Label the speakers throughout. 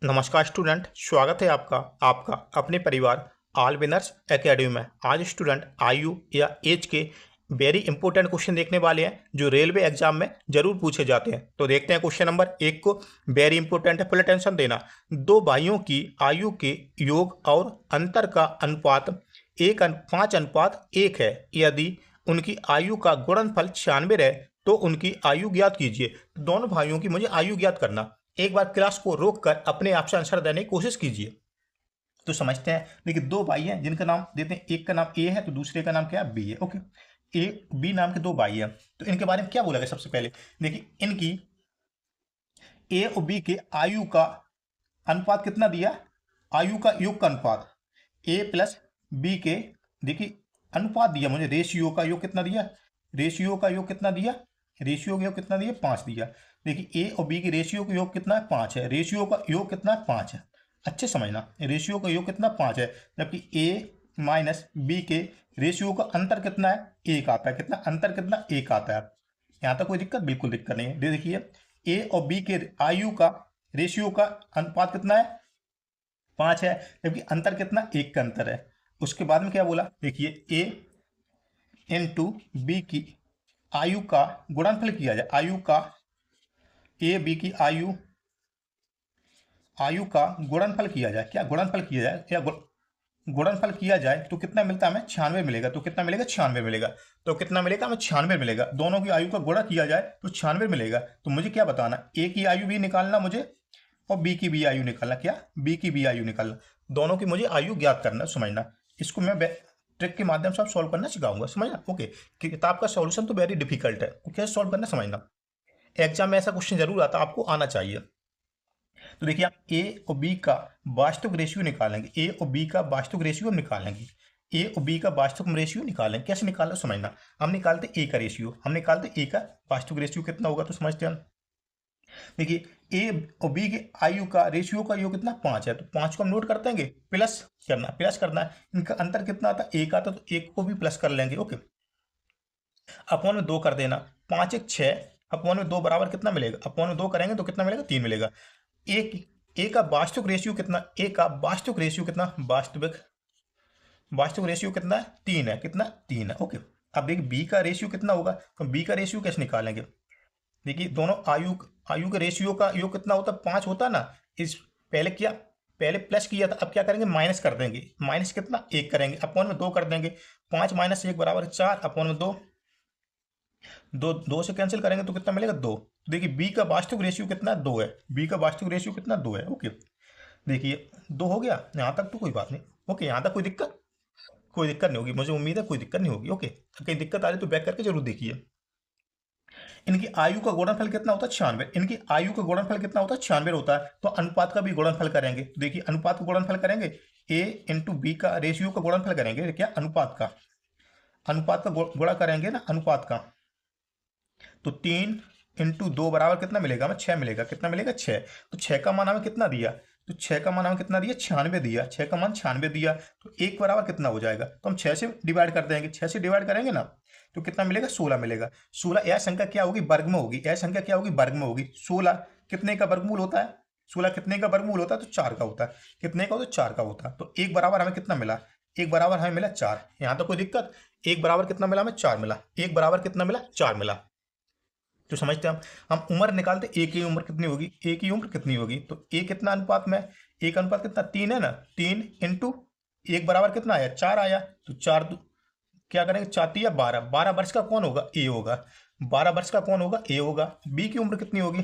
Speaker 1: नमस्कार स्टूडेंट, स्वागत है आपका आपका अपने परिवार ऑल विनर्स एकेडमी में। आज स्टूडेंट आयु या एज के वेरी इंपॉर्टेंट क्वेश्चन देखने वाले हैं जो रेलवे एग्जाम में जरूर पूछे जाते हैं। तो देखते हैं क्वेश्चन नंबर 1 को। वेरी इंपॉर्टेंट है, फुल अटेंशन देना। दो भाइयों की आयु के योग और अंतर का अनुपात 5:1 है। यदि उनकी आयु का गुणनफल 96 है तो उनकी आयु ज्ञात कीजिए। दोनों भाइयों की मुझे आयु ज्ञात करना। एक बार क्लास को रोककर अपने आप से आंसर देने की कोशिश कीजिए। तो समझते हैं। देखिए, दो भाई हैं जिनका नाम देते हैं। एक का नाम ए है तो दूसरे का नाम क्या है, बी है। ओके, ए बी नाम के दो भाई हैं। तो इनके बारे में क्या बोला गया सबसे पहले। देखिए, इनकी ए और बी के आयु का अनुपात कितना दिया, आयु का योग का अनुपात ए प्लस बी के। देखिए, अनुपात दिया मुझे, रेशियो का योग कितना दिया, रेशियो का योग कितना दिया, रेशियो का योग कितना दिया, 5 दिया। देखिए, ए और बी की रेशियो का योग कितना है, 5 है। रेशियो का योग कितना है, 5 है। अच्छे समझना, रेशियो का योग कितना, 5 है। जबकि ए माइनस बी के रेशियो का अंतर कितना है, 1 आता है। कितना अंतर, कितना 1 आता है। यहाँ तक कोई दिक्कत, बिल्कुल दिक्कत नहीं है। देखिए, ए और बी के आयु का रेशियो का अनुपात कितना है, 5 है। जबकि अंतर कितना, 1 का अंतर है। उसके बाद में क्या बोला, देखिए, ए इंटू बी की आयु का गुणनफल किया जाए। आयु का, ए बी की आयु का गुणनफल किया जाए। क्या गुणनफल किया जाए, क्या गुणनफल किया जाए तो कितना मिलता है हमें, 96 मिलेगा। तो कितना मिलेगा, 96 मिलेगा। तो कितना मिलेगा हमें, 96 मिलेगा। दोनों की आयु का गुणा किया जाए तो 96 मिलेगा। तो मुझे क्या बताना, ए की आयु भी निकालना मुझे और बी की भी आयु निकालना। क्या, बी की भी आयु निकालना। दोनों की मुझे आयु ज्ञात करना। समझना, इसको मैं ट्रिक के माध्यम से आप सॉल्व करना सिखाऊंगा। समझना। ओके, किताब का सॉल्यूशन तो वेरी डिफिकल्ट है, कैसे सॉल्व करना समझना। एग्जाम में ऐसा क्वेश्चन जरूर आता, आपको आना चाहिए। तो देखिए, आप ए और बी का वास्तविक रेशियो निकालेंगे। ए और बी का वास्तविक रेशियो हम निकालेंगे। ए और बी का वास्तविक रेशियो निकालेंगे। कैसे निकालना समझना। हम निकालते ए का रेशियो, हम निकालते ए का वास्तविक रेशियो कितना होगा, तो समझते हैं हम। देखिए, ए और बी के आयु का रेशियो का योग कितना, 5 है। तो 5 को हम नोट कर देंगे, प्लस करना है। इनका अंतर कितना आता, 1 आता, तो 1 को भी प्लस कर लेंगे। ओके, अपॉन में 2 कर देना। 5 1 6, अपॉन में 2 बराबर कितना मिलेगा, अपॉन में 2 करेंगे तो कितना मिलेगा, 3 मिलेगा। एक ए का वास्तविक रेशियो कितना, ए का वास्तविक रेशियो कितना, वास्तविक रेशियो कितना है, 3 है। कितना, 3 है। ओके, अब देखिए बी का रेशियो कितना होगा, तो बी का रेशियो कैसे निकालेंगे। देखिए, दोनों आयु के रेशियो का योग कितना होता है, 5 होता है ना। इस पहले प्लस किया था, अब क्या करेंगे, माइनस कर देंगे। माइनस कितना, 1 करेंगे, अपॉन में 2 कर देंगे। 5 माइनस 1 बराबर 4, अपॉन में 2, 2 से कैंसिल करेंगे तो कितना मिलेगा, 2। देखिए, बी का वास्तविक रेशियो कितना, 2 है। बी का वास्तविक रेशियो कितना, 2 है। ओके, देखिए 2 हो गया। यहाँ तक तो कोई बात नहीं। ओके, यहाँ तक कोई दिक्कत नहीं होगी, मुझे उम्मीद है कोई दिक्कत नहीं होगी। ओके, कहीं दिक्कत आ रही तो बैक करके जरूर देखिए। इनकी आयु का गुणनफल कितना होता है, 96। इनकी आयु का गुणनफल कितना होता है, 96 होता है। तो अनुपात का भी गुणनफल करेंगे। तो देखिए, अनुपात का गुणनफल करेंगे, ए इंटू बी का रेशियो का गुणनफल करेंगे। क्या, अनुपात का गुणा करेंगे ना, अनुपात का। तो 3 इंटू 2 बराबर कितना मिलेगा हमें, 6 मिलेगा। कितना मिलेगा, 6। तो 6 का मान हमें कितना दिया, तो 6 का मान हमें कितना दिया, 96 दिया। 6 का मान 96 दिया। तो 1 बराबर कितना हो जाएगा, तो हम 6 से डिवाइड कर देंगे। 6 से डिवाइड करेंगे ना तो कितना मिलेगा, 16 मिलेगा। 16 यह संख्या क्या होगी, वर्ग में होगी। यह संख्या क्या होगी, वर्ग में होगी। 16 कितने का वर्गमूल होता है, 16 कितने का वर्गमूल होता है, तो 4 का होता है। कितने का होता है, 4 का होता है। तो 1 बराबर हमें कितना मिला, 1 बराबर हमें मिला 4। यहाँ तो कोई दिक्कत, 1 बराबर कितना मिला हमें, 4 मिला। 1 बराबर कितना मिला, 4 मिला। तो समझते हैं हम उम्र निकालते, ए की उम्र कितनी होगी, ए की उम्र कितनी होगी। तो ए कितना अनुपात में, ए का अनुपात कितना, 3 है ना। 3 इंटू 1 बराबर कितना आया, 4 आया। तो 4 क्या करेंगे, 4 या 12, 12 वर्ष का कौन होगा, ए होगा। 12 वर्ष का कौन होगा, ए होगा। बी की उम्र कितनी होगी,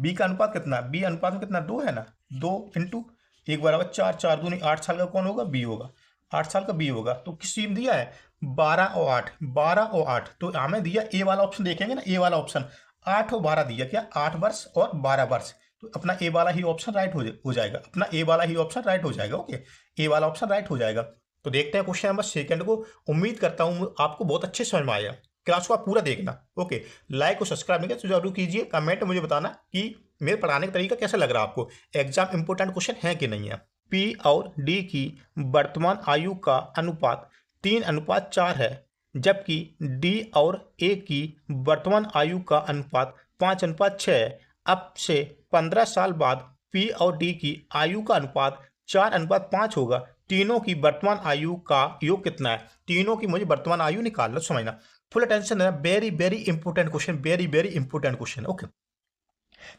Speaker 1: बी का अनुपात कितना, बी अनुपात में कितना, 2 है ना। 2 इंटू 1 बराबर 4, 4 दूनी 8 साल का कौन होगा, बी होगा। 8 साल का बी होगा। तो किस चीज दिया है, 12 और 8, 12 और 8। तो हमें दिया ए वाला ऑप्शन, देखेंगे ना, ए वाला ऑप्शन 8 और 12 दिया। क्या, 8 वर्ष और 12 वर्ष। तो अपना ए वाला ही ऑप्शन राइट हो जाएगा। अपना ए वाला ही ऑप्शन राइट हो जाएगा। ओके, ए वाला ऑप्शन राइट हो जाएगा। तो देखते हैं क्वेश्चन नंबर 2 को। उम्मीद करता हूँ आपको बहुत अच्छे समझ में आया। क्लास को आप पूरा देखना। ओके, लाइक और सब्सक्राइब नहीं किया तो जरूर कीजिए। कमेंट में मुझे बताना कि मेरे पढ़ाने का तरीका कैसा लग रहा है आपको, एग्जाम इंपोर्टेंट क्वेश्चन है कि नहीं है। पी और डी की वर्तमान आयु का अनुपात 3:4 है, जबकि डी और ए की वर्तमान आयु का अनुपात 5:6 है। अब से 15 साल बाद P और D की आयु का अनुपात 4:5 होगा, तीनों की वर्तमान आयु का योग कितना है? तीनों की मुझे वर्तमान आयु निकालना, समझना, फुल अटेंशन है, very very important question, very very important question. Okay,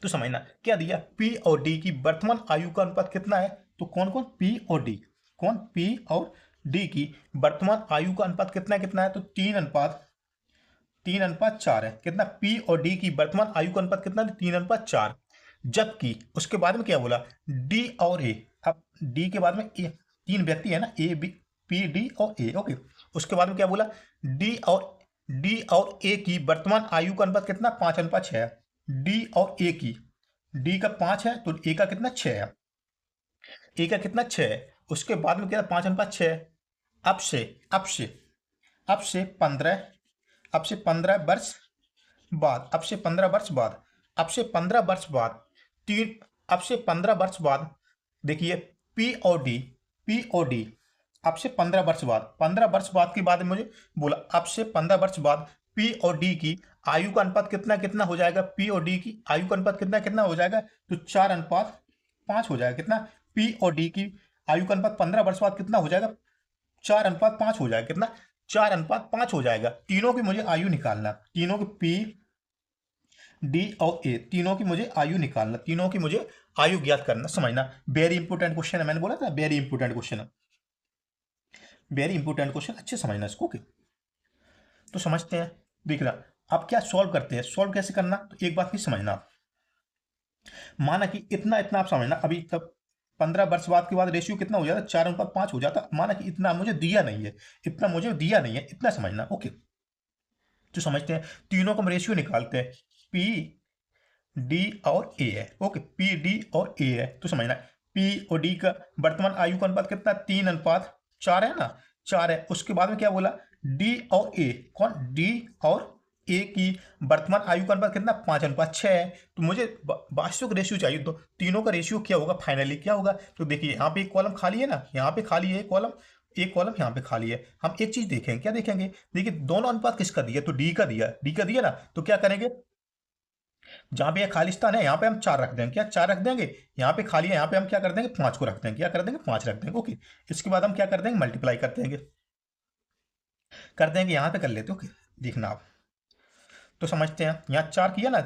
Speaker 1: तो समझना क्या दिया, P और D की वर्तमान आयु का अनुपात कितना है? तो कौन कौन? P और D, कौन? P और D की वर्तमान आयु का अनुपात कितना है? तो 3:4 है। कितना? P और D की वर्तमान आयु का अनुपात कितना है? 3:4। जबकि उसके बाद में क्या बोला? D और A। अब D के बाद में A, तीन व्यक्ति है ना, A B P D और A। ओके, उसके बाद में क्या बोला? D और A की वर्तमान आयु का अनुपात कितना? 5:6 है। D और A की, D का 5 है तो A का कितना? 6 है। A का कितना? 6 है। उसके बाद में क्या? 5:6 है। अब से 15 वर्ष बाद, अब से 15 वर्ष बाद, अब से 15 वर्ष बाद देखिए, P और D अब से 15 वर्ष बाद, 15 वर्ष बाद के बाद मुझे बोला अब से 15 वर्ष बाद P और D की आयु का अनुपात कितना हो जाएगा? P और D की आयु का अनुपात कितना हो जाएगा? तो 4:5 हो जाएगा। कितना? P और D की आयु का अनुपात 15 वर्ष बाद कितना हो जाएगा? 4:5 हो जाएगा। कितना? 4:5 हो जाएगा। तीनों की मुझे आयु निकालना, तीनों की P D और A, तीनों की मुझे आयु निकालना, तीनों की मुझे आयु ज्ञात करना, समझना, वेरी इंपोर्टेंट क्वेश्चन है। मैंने बोला था वेरी इंपोर्टेंट क्वेश्चन है, वेरी इंपोर्टेंट क्वेश्चन, अच्छे समझना इसको। ओके, तो समझते हैं, देखना अब क्या सॉल्व करते हैं। सॉल्व कैसे करना? तो एक बात नहीं समझना, माना कि इतना आप समझना, अभी तब 15 वर्ष बाद के बाद रेशियो कितना हो जाता? 4:5 हो जाता। माना कि इतना मुझे दिया नहीं है, इतना समझना। ओके, तो समझते हैं, तीनों को हम रेशियो निकालते हैं, P D और A है। ओके, P D और A है, तो समझना P और D का वर्तमान आयु का अनुपात कितना? 3:4 है ना, 4 है। उसके बाद में क्या बोला? D और A, कौन? D और A की वर्तमान आयु का अनुपात कितना? 5:6 है। तो मुझे वास्तविक रेशियो चाहिए, तो तीनों का रेशियो क्या होगा? फाइनली क्या होगा? तो देखिए, यहाँ पे एक कॉलम खाली है ना, यहाँ पे खाली है एक कॉलम यहाँ पे खाली है। हम एक चीज देखेंगे, क्या देखेंगे? देखिए, दोनों अनुपात किसका दिया? तो D का दिया ना, तो क्या करेंगे? जहां पे ये खालिस्तान है, यहाँ पे हम 4 रख देंगे। क्या 4 रख देंगे? यहाँ पे खाली है, यहाँ पे हम क्या कर देंगे? 5 को रख देंगे। क्या कर देंगे? 5 रख देंगे। ओके, इसके बाद हम क्या कर देंगे? मल्टीप्लाई कर देंगे, यहाँ पे कर लेते। ओके, देखना आप, तो समझते हैं, यहाँ 4 किया ना,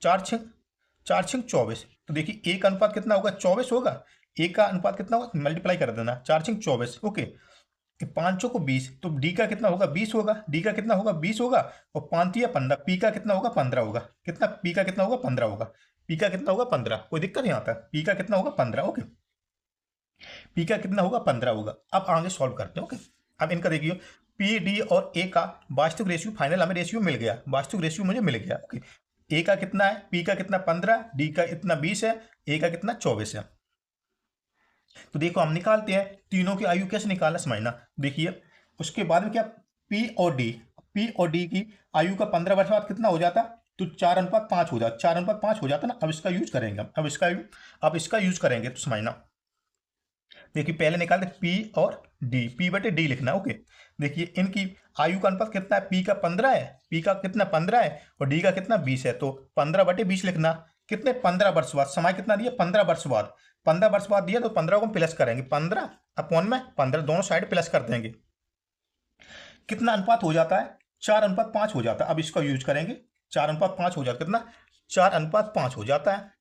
Speaker 1: 4 6 24। तो देखिए, A का अनुपात कितना होगा? 24 होगा। A का अनुपात कितना होगा? मल्टीप्लाई कर देना, 4 6 24। ओके, 5 को 20, तो D का कितना होगा? 20 होगा। D का कितना होगा? 20 होगा। और 5 या 15, P का कितना होगा? 15 होगा। कितना? P का कितना होगा? 15 होगा। P का कितना होगा? 15। कोई दिक्कत यहाँ तक? P का कितना होगा? 15। ओके, P का कितना होगा? 15 होगा। अब आगे सॉल्व करते हैं। ओके, अब इनका देखिए, P D और A का वास्तविक रेशियो, फाइनल हमें रेशियो मिल गया, वास्तविक रेशियो मुझे मिल गया। ओके, A का कितना है? P का कितना? 15, D का कितना? 20 है, A का कितना? 24 है। तो देखो, हम निकालते हैं, तीनों की आयु कैसे निकालना, समझना। देखिए, उसके बाद में क्या? P और D की आयु का 15 वर्ष बाद कितना हो जाता? तो 4:5 हो जाता, 4:5 हो जाता ना। अब इसका यूज करेंगे हम, अब इसका यूज करेंगे, तो समझना। देखिए, पहले निकालते P और D, P/D लिखना। ओके, देखिए, इनकी आयु का अनुपात कितना है? P का 15 है, P का कितना? 15 है, और D का कितना? 20 है। तो 15/20 लिखना। कितने? 15 वर्ष बाद। समय कितना दिया? 15 वर्ष बाद। 15 वर्ष बाद दिया, तो 15 को हम प्लस करेंगे, 15 अपॉन में 15, दोनों साइड प्लस कर देंगे। कितना अनुपात हो जाता है? 4:5 हो जाता है। अब इसका यूज करेंगे, 4:5 हो जाता है। कितना? 4:5 हो जाता है।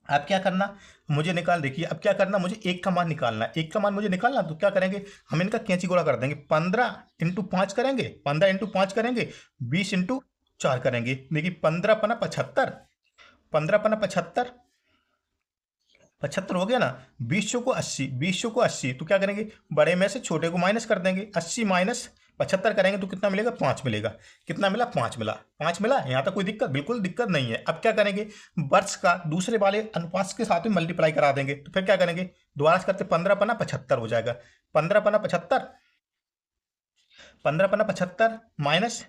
Speaker 1: अब क्या करना मुझे? निकाल, देखिए, अब क्या करना मुझे? एक का मान निकालना है। एक का मान मुझे निकालना, तो क्या करेंगे? हम इनका कैंची गुणा कर देंगे, 15 × 5 करेंगे, 15 × 5 करेंगे, 20 × 4 करेंगे। देखिए, 15×5 15×5 75 हो गया ना। 20 को 80, तो क्या करेंगे? बड़े में से छोटे को माइनस कर देंगे। 80 - 75 करेंगे तो कितना मिलेगा? 5 मिलेगा। कितना मिला? 5 मिला। 5 मिला। यहाँ तक कोई दिक्कत? बिल्कुल दिक्कत नहीं है। अब क्या करेंगे? वर्ष का दूसरे वाले अनुपात के साथ में मल्टीप्लाई करा देंगे। तो फिर क्या करेंगे? दोबारा से करते, 15×75 हो जाएगा। 15×75, 15×75 माइनस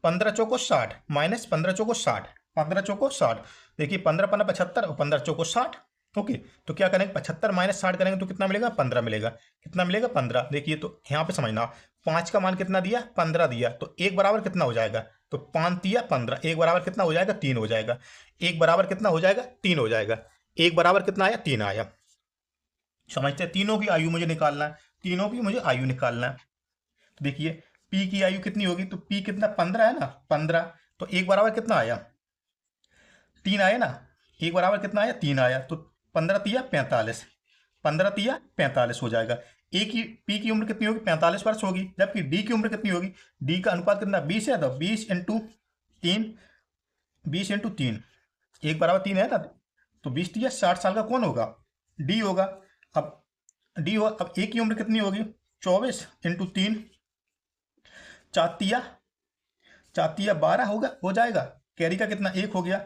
Speaker 1: 15×4 60, माइनस 15×4 60, 15×4 60। देखिए, 15×75 और 15×4 60। ओके, तो क्या करेंगे? 75 - 60 करेंगे तो कितना मिलेगा? 15 मिलेगा। कितना मिलेगा? 15। देखिए, तो यहाँ पे समझना, 5 का मान कितना दिया? 15 दिया, तो 1 बराबर कितना हो जाएगा? तो 5 दिया 15, 1 बराबर कितना हो जाएगा? 3 हो जाएगा। 1 बराबर कितना हो जाएगा? 3 हो जाएगा। एक बराबर कितना आया, 3 आया। समझते हैं, तीनों की आयु मुझे निकालना है, तीनों की मुझे आयु निकालना है। तो देखिए पी की आयु कितनी होगी, तो पी कितना 15 है ना, 15। तो एक बराबर कितना आया, 3 आया ना, एक बराबर कितना आया, 3 आया। तो 15 तिया 45, 15 तिया 45 हो जाएगा। ए की पी की उम्र कितनी होगी, 45 वर्ष होगी, जबकि डी की उम्र कितनी होगी, डी का अनुपात कितना 20 है, तो 20 इंटू 3, 20 इंटू 3, एक बराबर 3 है ना, तो 20 तिया 60 साल का कौन होगा, डी होगा। अब डी हो, अब ए की उम्र कितनी होगी, 24 इंटू 3, चातिया, चातिया 12 होगा, हो जाएगा। कैरी का कितना, एक हो गया,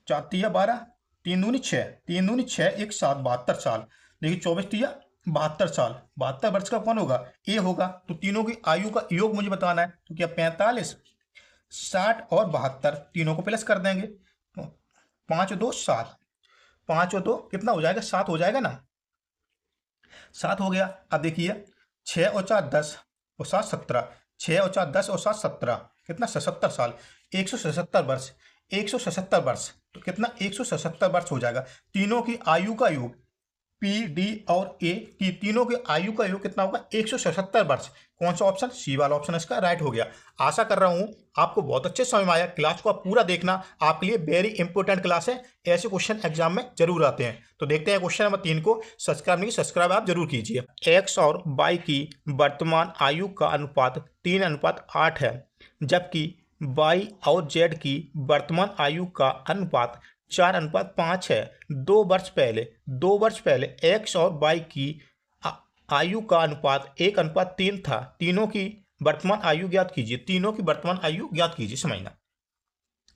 Speaker 1: चातिया 12, 3 दूनी 6, 3 दूनी 6, एक 7, 72 साल। देखिए 24 तिया 72 साल, 72 वर्ष का कौन होगा, ए होगा। तो तीनों की आयु का योग मुझे बताना है, तो क्या 45, 60 और 72, तीनों को प्लस कर देंगे। 5 2 7, 5 और 2 कितना हो जाएगा, 7 हो जाएगा ना, 7 हो गया। अब देखिए 6 और 4 10 और 7 17, 6 और 4 10 और 7 17, कितना 77 साल, 177 वर्ष, 177 वर्ष। तो कितना 177 वर्ष हो जाएगा। तीनों की आयु का योग, पी डी और ए की तीनों की आयु का योग कितना होगा, 177 वर्ष। कौन सा ऑप्शन, सी वाला ऑप्शन इसका राइट हो गया। आशा कर रहा हूं आपको बहुत अच्छे समझ में आया। क्लास को आप पूरा देखना, आपके लिए वेरी इंपॉर्टेंट क्लास है, ऐसे क्वेश्चन एग्जाम में जरूर आते हैं। तो देखते हैं क्वेश्चन नंबर 3 को। सब्सक्राइब नहीं, सब्सक्राइब आप जरूर कीजिए। एक्स और वाई की वर्तमान आयु का अनुपात 3:8 है, जबकि वाई और जेड की वर्तमान आयु का अनुपात 4:5 है। 2 वर्ष पहले एक्स और वाई की आयु का अनुपात 1:3 था। तीनों की वर्तमान आयु ज्ञात कीजिए, तीनों की वर्तमान आयु ज्ञात कीजिए। समझना,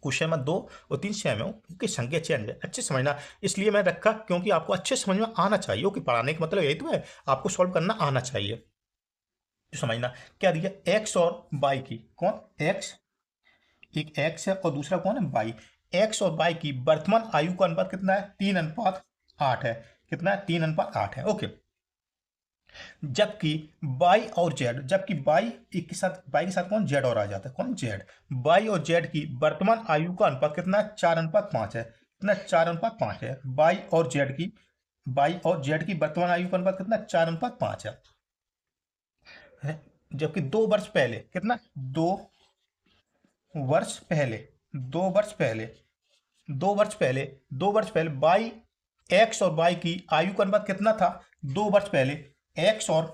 Speaker 1: क्वेश्चन नंबर 2 और 3 सेम है, क्योंकि संख्या चेंज है, अच्छे समझना। इसलिए मैं रखा क्योंकि आपको अच्छे समझ में आना चाहिए। ओके, पढ़ाने का मतलब यही तो है, आपको सॉल्व करना आना चाहिए। तो समझना क्या दिया, एक्स और वाई की, कौन एक्स, एक एक्स है और दूसरा कौन है, वाई। एक्स और वाई की वर्तमान आयु का अनुपात कितना है, 3:8 है। कितना है, 3:8 है। ओके, जबकि बाई और जेड, जबकि बाई के साथ कौन, जेड और आ जाता है, कौन, जेड। बाई और जेड की वर्तमान आयु का अनुपात कितना है, 4:5 है। कितना, 4:5 है। बाई और जेड की वर्तमान आयु का अनुपात कितना, 4:5 है। जबकि 2 वर्ष पहले, कितना, 2 वर्ष पहले, 2 वर्ष पहले, 2 वर्ष पहले बाई, एक्स और वाई की आयु का अनुपात कितना था, 2 वर्ष पहले एक्स और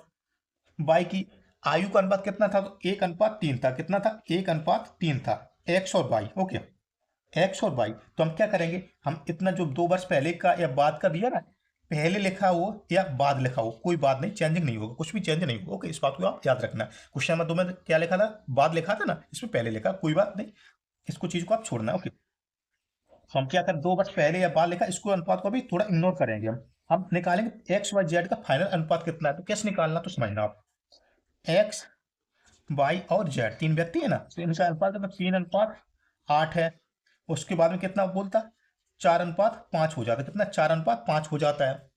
Speaker 1: वाई की आयु का अनुपात कितना था, तो 1:3 था। कितना था, 1:3 था, एक्स और वाई। ओके, एक्स और वाई। तो हम क्या करेंगे, हम इतना जो 2 वर्ष पहले का या बाद का दिया ना, पहले लिखा हो या बाद लिखा हो, कोई बात नहीं, चेंजिंग नहीं होगा, कुछ भी चेंज नहीं होगा। ओके, इस बात को आप याद रखना। क्वेश्चन नंबर 2 में क्या लिखा था, बाद लिखा था ना, इसमें पहले लिखा, कोई बात नहीं, इसको चीज को आप छोड़ना। ओके, हम क्या करें, 2 वर्ष पहले या बाद लिखा, इसको अनुपात को भी थोड़ा इग्नोर करेंगे। हम निकालेंगे एक्स वाई जेड का फाइनल अनुपात कितना है। तो कैसे निकालना, तो समझना आप, एक्स वाई और जेड 3 व्यक्ति है ना, तो इनका अनुपात कितना, 3:8 है। उसके बाद में कितना बोलता, 4:5 हो जाता है। कितना, 4:5 हो जाता है,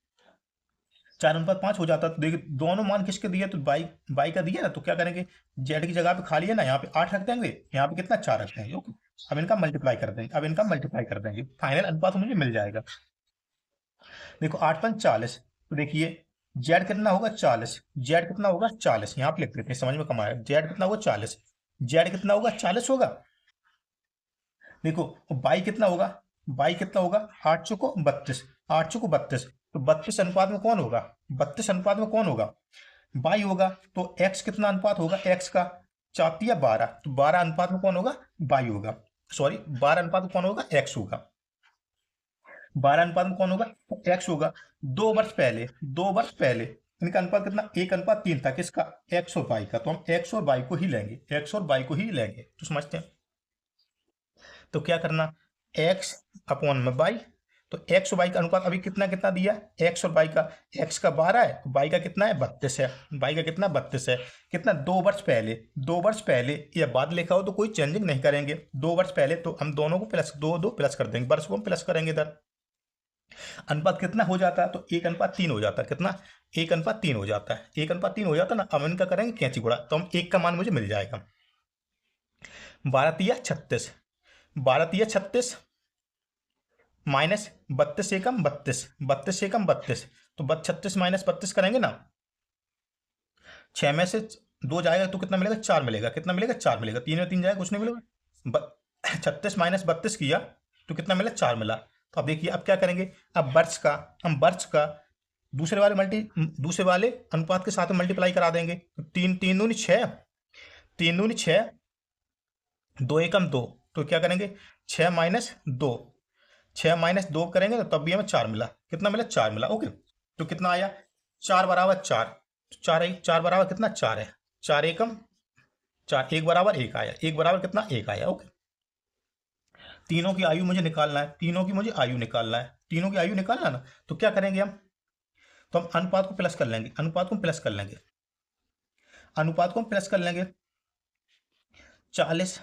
Speaker 1: 4:5 हो जाता है। तो देखिए दोनों मान किसके दिए, तो बाई, बाई का दिया ना, तो क्या करेंगे, जेड की जगह पे खाली है ना, यहाँ पे 8 रख देंगे, यहाँ पे कितना, 4 रख देंगे। ओके, अब इनका मल्टीप्लाई कर देंगे, फाइनल अनुपात मुझे मिल जाएगा। देखो 8×5 40, तो देखिए जेड कितना होगा, 40, जेड कितना होगा, 40, यहाँ पे लिख देते हैं, समझ में कम आएगा। जेड कितना होगा, 40, जेड कितना होगा, 40 होगा। देखो बाई कितना होगा, बाई कितना होगा, 8 चौको 32, 8 चौको 32, तो 32 अनुपात में कौन होगा, 32 अनुपात में कौन होगा, बाई होगा। तो एक्स कितना अनुपात होगा, एक्स का 4×12, तो 12 अनुपात में कौन होगा, बाई होगा। सॉरी, 12 अनुपात में कौन होगा, एक्स होगा। 12 अनुपात में कौन होगा, एक्स होगा। 2 वर्ष पहले इनका अनुपात कितना, 1:3 था, किसका, एक्स और वाई का। तो हम एक्स और वाई को ही लेंगे, एक्स और वाई को ही लेंगे। तो समझते हैं, तो क्या करना, एक्स अपॉन में वाई। तो एक्स और वाई का अनुपात अभी कितना कितना दिया, एक्स और वाई का, एक्स का 12 है, वाई का कितना है, 32 है। वाई का कितना, 32 है। कितना, 2 वर्ष पहले, 2 वर्ष पहले या बाद लिखा हो तो कोई चेंजिंग नहीं करेंगे। 2 वर्ष पहले, तो हम दोनों को प्लस, दो प्लस कर देंगे, वर्ष को हम प्लस करेंगे इधर। अनुपात कितना हो जाता है, तो 1:3 हो जाता है। कितना, 1:3 हो जाता है, 1:3 हो जाता है ना। अब इनका करेंगे कैंची गुणा, तो हम 1 का मान मुझे मिल जाएगा, 12×3 = 36, 12×3 = 36, माइनस 32 एकम 32, 32 एकम 32, तो 36 माइनस 32 करेंगे ना, 6 में से 2 जाएगा तो कितना मिलेगा, 4 मिलेगा, कितना मिलेगा, 4 मिलेगा, 3 में 3 जाएगा कुछ नहीं मिलेगा, 36 माइनस 32 किया तो कितना मिला, 4 मिला। तो अब देखिए अब क्या करेंगे, अब वर्ष का, हम वर्ष का दूसरे वाले अनुपात के साथ में मल्टीप्लाई करा देंगे। तो 3 3 दूनी 6, 3 दूनी 6, 2 एकम 2, तो क्या करेंगे 6 माइनस 2, 6 माइनस 2 करेंगे तो तब भी हमें 4 मिला, कितना मिला, 4 मिला। ओके, तो कितना आया, 4 बराबर 4, 4 बराबर कितना, 4 है, 4 एकम 4, 1 बराबर 1 आया, 1 बराबर कितना, 1 आया। ओके, तीनों की आयु मुझे निकालना है, तीनों की मुझे आयु निकालना है, तीनों की आयु निकालना ना, तो क्या करेंगे हम, तो हम अनुपात को प्लस कर लेंगे, अनुपात को प्लस कर लेंगे, अनुपात को प्लस कर लेंगे, 40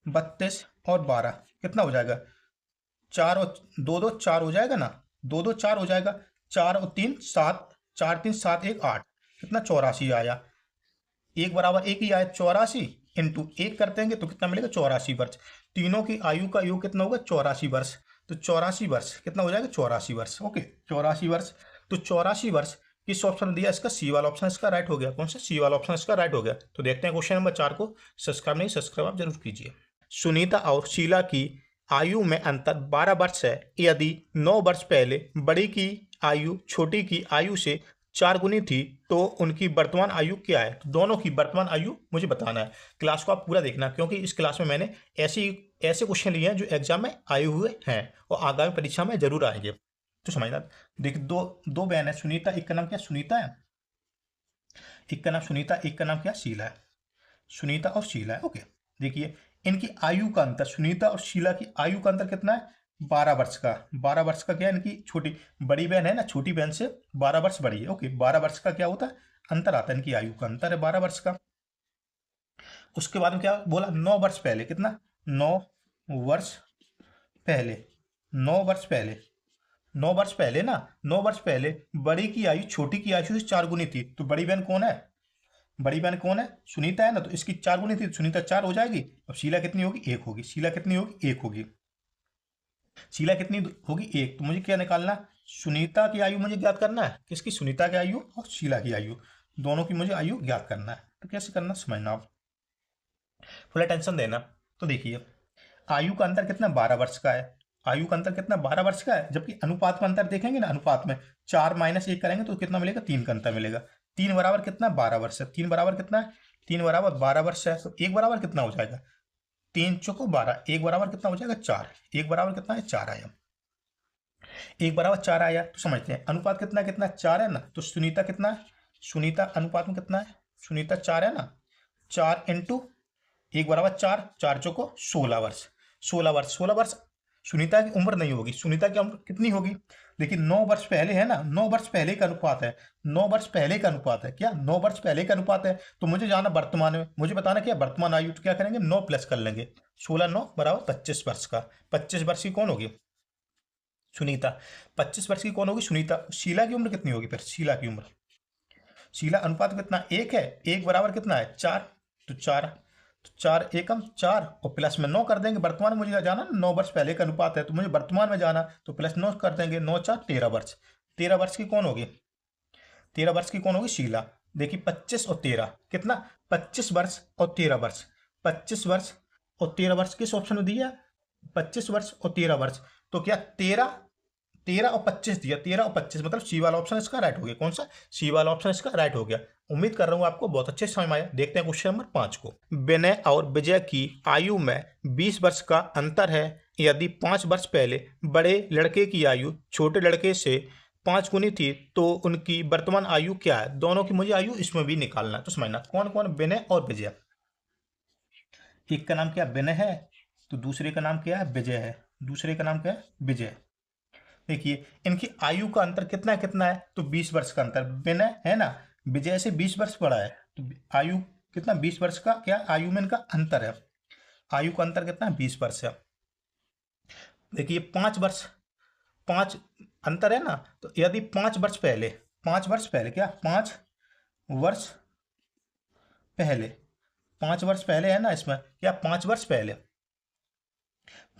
Speaker 1: 32 और 12 कितना हो जाएगा, 4 और 2 2 4 हो जाएगा ना, 2 2 4 हो जाएगा, 4 और 3 7, 4 3 7 1 8, कितना 84 आया, 1 बराबर 1 ही आया, 84 इंटू 1 कर देंगे तो कितना मिलेगा, 84 वर्ष। तीनों की आयु का योग कितना होगा, 84 वर्ष, तो 84 वर्ष कितना हो जाएगा, 84 वर्ष। ओके, 84 वर्ष, तो 84 वर्ष किस ऑप्शन दिया, इसका सी वाला ऑप्शन इसका राइट हो गया, कौन सा, सी वाला ऑप्शन इसका राइट हो गया। तो देखते हैं क्वेश्चन नंबर 4 को, सब्सक्राइब नहीं, सब्सक्राइब आप जरूर कीजिए। सुनीता और शीला की आयु में अंतर 12 वर्ष है, यदि 9 वर्ष पहले बड़ी की आयु छोटी की आयु से 4 गुनी थी तो उनकी वर्तमान आयु क्या है। तो दोनों की वर्तमान आयु मुझे बताना है। क्लास को आप पूरा देखना, क्योंकि इस क्लास में मैंने ऐसे क्वेश्चन लिए हैं जो एग्जाम में आए हुए हैं और आगामी परीक्षा में जरूर आएंगे, तो समझना। देखिए दो बहन है, सुनीता, एक का नाम क्या, सुनीता है, एक का नाम सुनीता, एक का नाम क्या, शीला है, सुनीता और शीला है। ओके, देखिए इनकी आयु का अंतर, सुनीता और शीला की आयु का अंतर कितना है, 12 वर्ष का, 12 वर्ष का क्या है, इनकी छोटी बड़ी बहन है ना, छोटी बहन से 12 वर्ष बड़ी है। ओके, 12 वर्ष का क्या होता है, अंतर आता है, इनकी आयु का अंतर है 12 वर्ष का। उसके बाद में क्या बोला, 9 वर्ष पहले, कितना, 9 वर्ष पहले, 9 वर्ष पहले, 9 वर्ष पहले ना, 9 वर्ष पहले बड़ी की आयु छोटी की आयु से 4 गुनी थी। तो बड़ी बहन कौन है, बड़ी बहन कौन है, सुनीता है ना, तो इसकी 4 गुनी थी, सुनीता 4 हो जाएगी। अब शीला कितनी होगी, 1 होगी, शीला कितनी होगी, 1 होगी, शीला कितनी होगी, 1। तो मुझे क्या निकालना, सुनीता की आयु मुझे ज्ञात करना है, किसकी, सुनीता की आयु और शीला की आयु, दोनों की मुझे आयु ज्ञात करना है। तो कैसे करना, समझना आप, थोड़ा टेंशन देना। तो देखिए आयु का अंतर कितना, 12 वर्ष का है, आयु का अंतर कितना, 12 वर्ष का है, जबकि अनुपात का अंतर देखेंगे ना, अनुपात में 4 माइनस 1 करेंगे तो कितना मिलेगा, 3 का अंतर मिलेगा। 3 बराबर कितना, 12 वर्ष है, 3 बराबर कितना है, 3 बराबर 12 वर्ष है, तो 1 बराबर कितना हो जाएगा, 3 चौको 12, 1 बराबर कितना हो जाएगा, 4, 1 बराबर कितना है, 4 आया, 1 बराबर 4 आया। तो समझते हैं अनुपात कितना कितना, 4 है ना, तो सुनीता कितना है, सुनीता अनुपात में कितना है, सुनीता 4 है ना, 4 इंटू 1 बराबर 4, 4 चौको 16 वर्ष, 16 वर्ष, 16 वर्ष सुनीता की उम्र नहीं होगी, सुनीता की उम्र कितनी होगी, लेकिन 9 वर्ष पहले है ना, 9 वर्ष पहले का अनुपात है, 9 वर्ष पहले का अनुपात है, क्या 9 वर्ष पहले का अनुपात है। तो मुझे जाना वर्तमान में, मुझे बताना क्या वर्तमान आयु, तो क्या करेंगे 9 प्लस कर लेंगे, 16 9 बराबर 25 वर्ष का, 25 वर्ष की कौन होगी, सुनीता, 25 वर्ष की कौन होगी, सुनीता। शीला की उम्र कितनी होगी, फिर शीला की उम्र, शीला अनुपात कितना, 1 है, 1 बराबर कितना है, 4, तो 4, तो 4 एकम 4 और प्लस में 9 कर देंगे, वर्तमान में मुझे जाना ना, 9 वर्ष पहले का अनुपात है तो मुझे वर्तमान में जाना, तो प्लस 9 कर देंगे, 9 4 13 वर्ष, 13 वर्ष की कौन होगी, 13 वर्ष की कौन होगी, शीला। देखिए 25 और 13 कितना, 25 वर्ष और 13 वर्ष, 25 वर्ष और 13 वर्ष किस ऑप्शन में दिया, 25 वर्ष और 13 वर्ष, तो क्या 13 और 25 दिया, 13 और 25 मतलब सी वाला ऑप्शन इसका राइट हो गया, कौन सा, सी वाला ऑप्शन इसका राइट हो गया। उम्मीद कर रहा हूं आपको बहुत अच्छे समझ में आया। देखते हैं क्वेश्चन नंबर 5 को। विनय और विजय की आयु में 20 वर्ष का अंतर है, यदि 5 वर्ष पहले बड़े लड़के की आयु छोटे लड़के से 5 गुनी थी तो उनकी वर्तमान आयु क्या है। दोनों की मुझे आयु इसमें भी निकालना, तो समझना कौन कौन, विनय और विजय। एक का नाम क्या, विनय है, तो दूसरे का नाम क्या है, विजय है, दूसरे का नाम क्या है, विजय। देखिए इनकी आयु का अंतर कितना कितना है, तो 20 वर्ष का अंतर, विनय है ना विजय से 20 वर्ष बड़ा है, तो आयु कितना, 20 वर्ष का क्या आयु में इनका अंतर है, आयु का अंतर कितना है, 20 वर्ष है। देखिए 5 वर्ष, 5 अंतर है ना, तो यदि 5 वर्ष पहले, 5 वर्ष पहले क्या, 5 वर्ष पहले, 5 वर्ष पहले है ना, इसमें क्या 5 वर्ष पहले,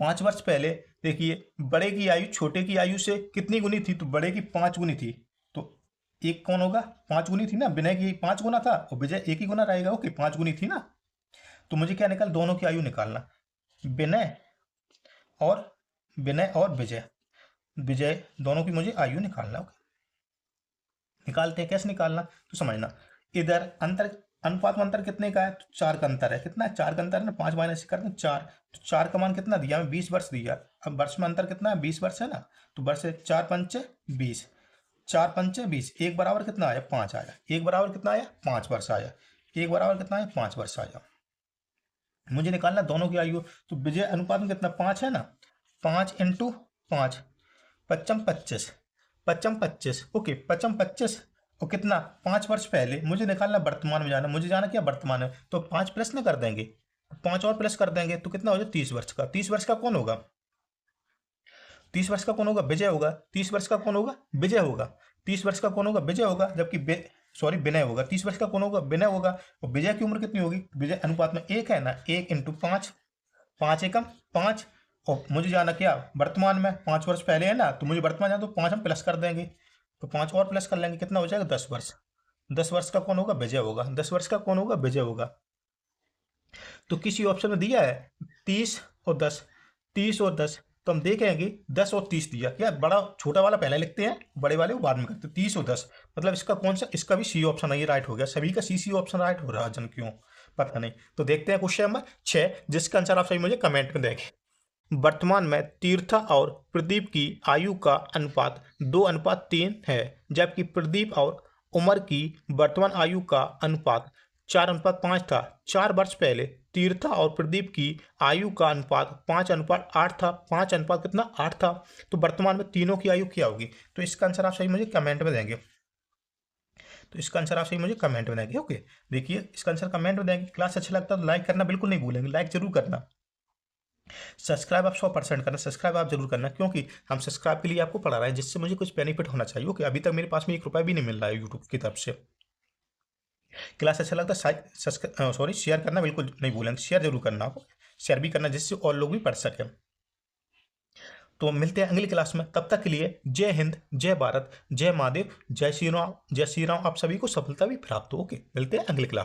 Speaker 1: 5 वर्ष पहले देखिए बड़े की आयु छोटे की आयु से कितनी गुनी थी, तो बड़े की 5 गुनी थी, तो एक कौन होगा, 5 गुनी थी ना, विनय की 5 गुना था और विजय 1 ही गुना रहेगा। ओके, 5 गुनी थी ना, तो मुझे क्या निकाल, दोनों की आयु निकालना, विनय और विजय दोनों की मुझे आयु निकालना। ओके, निकालते हैं, कैसे निकालना तो समझना। इधर अंतर, अनुपात में अंतर कितने का है, तो 4 का अंतर है। कितना है, 4 का अंतर है ना, 5 माइनस करते हैं 4, तो 4 का मान कितना दिया हमें, 20 वर्ष दिया। अब वर्ष में अंतर कितना है, 20 वर्ष है ना, तो वर्ष 4 पंचे 20, 4 पंचे 20, 1 बराबर कितना आया, 5 आया। 1 बराबर कितना आया, 5 वर्ष आया। 1 बराबर कितना आया, 5 वर्ष आया। मुझे निकालना दोनों की आयु, तो विजय अनुपात में कितना, 5 है ना, 5 इंटू 5, 55 25, 55 25। ओके, 55 25 और कितना, 5 वर्ष पहले। मुझे निकालना वर्तमान में जाना, मुझे जाना क्या वर्तमान है, तो 5 प्लस ना कर देंगे, 5 और प्लस कर देंगे तो कितना हो जाए 30 वर्ष का। 30 वर्ष का कौन होगा, 30 वर्ष का कौन होगा, विजय होगा। 30 वर्ष का कौन होगा, विजय होगा। 30 वर्ष का कौन होगा, विजय होगा, जबकि विनय होगा। 30 वर्ष का कौन होगा, विनय होगा। और विजय की उम्र कितनी होगी, विजय अनुपात में 1 है ना, 1 इंटू 5, 5 एकम 5, और मुझे जाना क्या वर्तमान में, 5 वर्ष पहले है ना, तो मुझे वर्तमान जाना, तो 5 हम प्लस कर देंगे, तो 5 और प्लस कर लेंगे, कितना हो जाएगा 10 वर्ष। 10 वर्ष का कौन होगा, विजय होगा। 10 वर्ष का कौन होगा, विजय होगा। तो किसी ऑप्शन में दिया है 30 और 10, 30 और 10, तो हम देखेंगे 10 और 30 दिया, क्या बड़ा छोटा वाला पहले लिखते हैं, बड़े वाले को बाद में करते हैं। 30 और 10 मतलब इसका कौन सा, इसका भी सी ऑप्शन है, ये राइट हो गया। सभी का सी ऑप्शन राइट हो रहा है, जन क्यों पता नहीं। तो देखते हैं क्वेश्चन नंबर 6, जिसका आंसर आप सही मुझे कमेंट में देखें। वर्तमान में तीर्था और प्रदीप की आयु का अनुपात 2:3 है, जबकि प्रदीप और उमर की वर्तमान आयु का अनुपात 4:5 था। 4 वर्ष पहले तीर्था और प्रदीप की आयु का अनुपात 5:8 था। 5 अनुपात कितना, 8 था। तो वर्तमान में तीनों की आयु क्या होगी, तो इसका आंसर आप सही मुझे कमेंट में देंगे। तो इसका आंसर आप सही मुझे कमेंट में देंगे। ओके, देखिए इसका आंसर कमेंट में देंगे। क्लास अच्छा लगता है तो लाइक करना बिल्कुल नहीं भूलेंगे, लाइक जरूर करना। सब्सक्राइब आप 100% करना, सब्सक्राइब आप जरूर करना, क्योंकि हम सब्सक्राइब के लिए आपको पढ़ा रहे हैं, जिससे मुझे कुछ बेनिफिट होना चाहिए। ओके, अभी तक मेरे पास में 1 रुपया भी नहीं मिल रहा है यूट्यूब की तरफ से। क्लास अच्छा लगता है शेयर करना बिल्कुल नहीं भूलेंगे, शेयर जरूर करना, आपको शेयर भी करना, जिससे और लोग भी पढ़ सकें। तो मिलते हैं अगली क्लास में, तब तक के लिए जय हिंद, जय भारत, जय महादेव, जय श्री राम। आप सभी को सफलता भी प्राप्त हो। ओके, मिलते हैं अगली क्लास।